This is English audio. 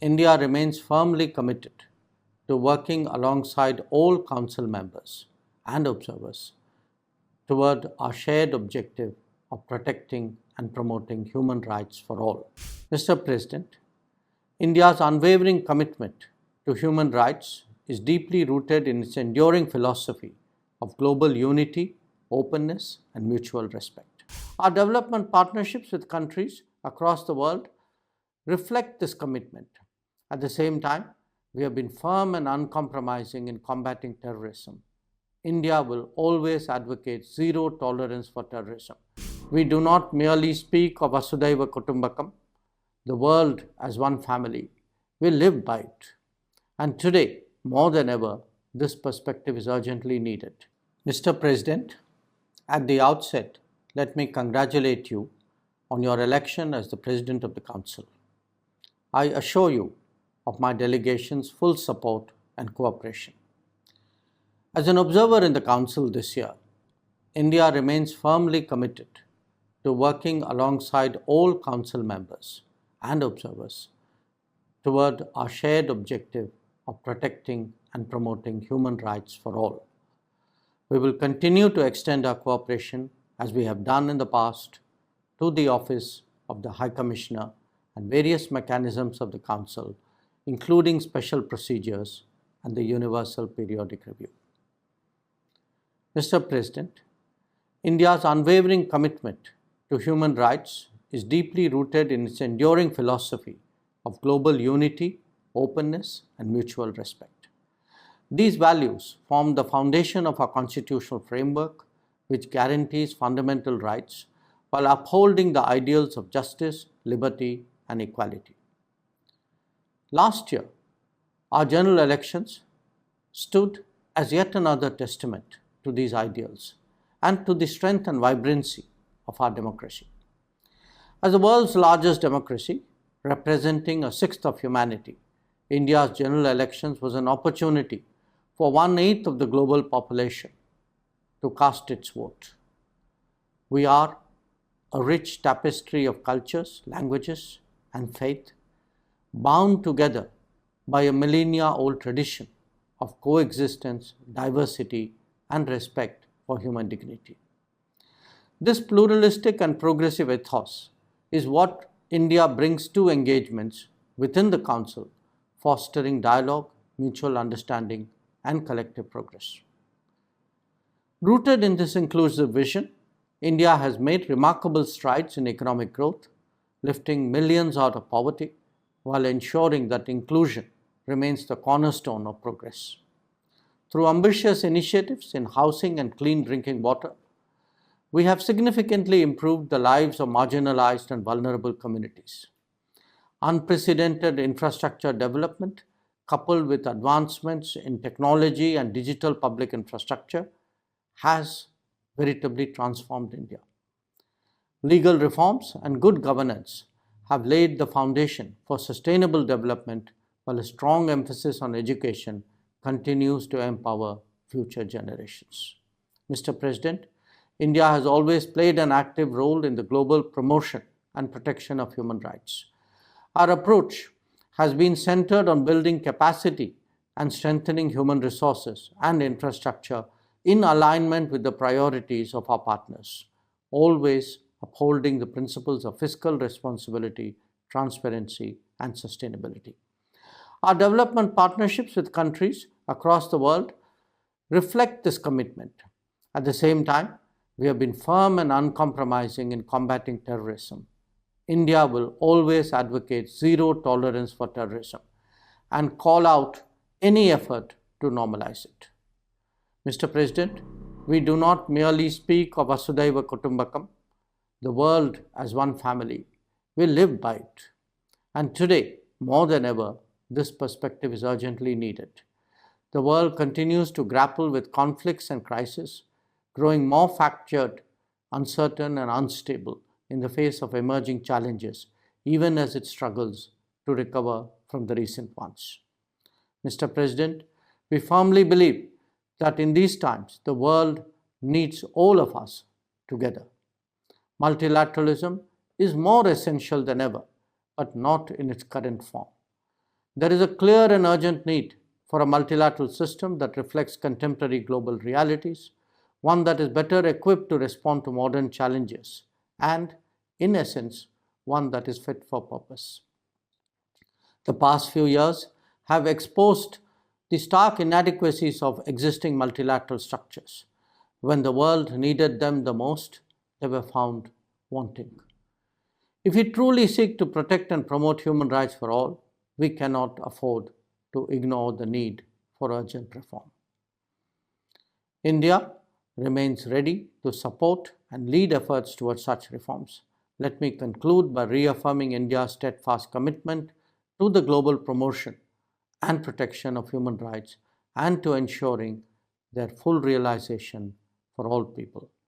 India remains firmly committed to working alongside all Council members and observers toward our shared objective of protecting and promoting human rights for all. Mr. President, India's unwavering commitment to human rights is deeply rooted in its enduring philosophy of global unity, openness, and mutual respect. Our development partnerships with countries across the world reflect this commitment. At the same time, we have been firm and uncompromising in combating terrorism. India will always advocate zero tolerance for terrorism. We do not merely speak of Vasudhaiva Kutumbakam, the world as one family. We live by it. And today, more than ever, this perspective is urgently needed. Mr. President, at the outset, let me congratulate you on your election as the President of the Council. I assure you of my delegation's full support and cooperation. As an observer in the Council this year, India remains firmly committed to working alongside all Council members and observers toward our shared objective of protecting and promoting human rights for all. We will continue to extend our cooperation as we have done in the past to the Office of the High Commissioner and various mechanisms of the Council, including special procedures and the Universal Periodic Review. Mr. President, India's unwavering commitment to human rights is deeply rooted in its enduring philosophy of global unity, openness, and mutual respect. These values form the foundation of our constitutional framework, which guarantees fundamental rights while upholding the ideals of justice, liberty, and equality. Last year, our general elections stood as yet another testament to these ideals and to the strength and vibrancy of our democracy. As the world's largest democracy, representing a sixth of humanity, India's general elections was an opportunity for 1/8 of the global population to cast its vote. We are a rich tapestry of cultures, languages, and faith, bound together by a millennia-old tradition of coexistence, diversity, and respect for human dignity. This pluralistic and progressive ethos is what India brings to engagements within the Council, fostering dialogue, mutual understanding, and collective progress. Rooted in this inclusive vision, India has made remarkable strides in economic growth, lifting millions out of poverty while ensuring that inclusion remains the cornerstone of progress. Through ambitious initiatives in housing and clean drinking water, we have significantly improved the lives of marginalized and vulnerable communities. Unprecedented infrastructure development, coupled with advancements in technology and digital public infrastructure, has veritably transformed India. Legal reforms and good governance have laid the foundation for sustainable development, while a strong emphasis on education continues to empower future generations. Mr. President, India has always played an active role in the global promotion and protection of human rights. Our approach has been centered on building capacity and strengthening human resources and infrastructure in alignment with the priorities of our partners, always upholding the principles of fiscal responsibility, transparency, and sustainability. Our development partnerships with countries across the world reflect this commitment. At the same time, we have been firm and uncompromising in combating terrorism. India will always advocate zero tolerance for terrorism and call out any effort to normalize it. Mr. President, we do not merely speak of Vasudhaiva Kutumbakam, the world as one family. We live by it. And today, more than ever, this perspective is urgently needed. The world continues to grapple with conflicts and crises, growing more fractured, uncertain, and unstable in the face of emerging challenges, even as it struggles to recover from the recent ones. Mr. President, we firmly believe that in these times, the world needs all of us together. Multilateralism is more essential than ever, but not in its current form. There is a clear and urgent need for a multilateral system that reflects contemporary global realities, one that is better equipped to respond to modern challenges, and, in essence, one that is fit for purpose. The past few years have exposed the stark inadequacies of existing multilateral structures. When the world needed them the most, they were found wanting. If we truly seek to protect and promote human rights for all, we cannot afford to ignore the need for urgent reform. India remains ready to support and lead efforts towards such reforms. Let me conclude by reaffirming India's steadfast commitment to the global promotion and protection of human rights and to ensuring their full realization for all people.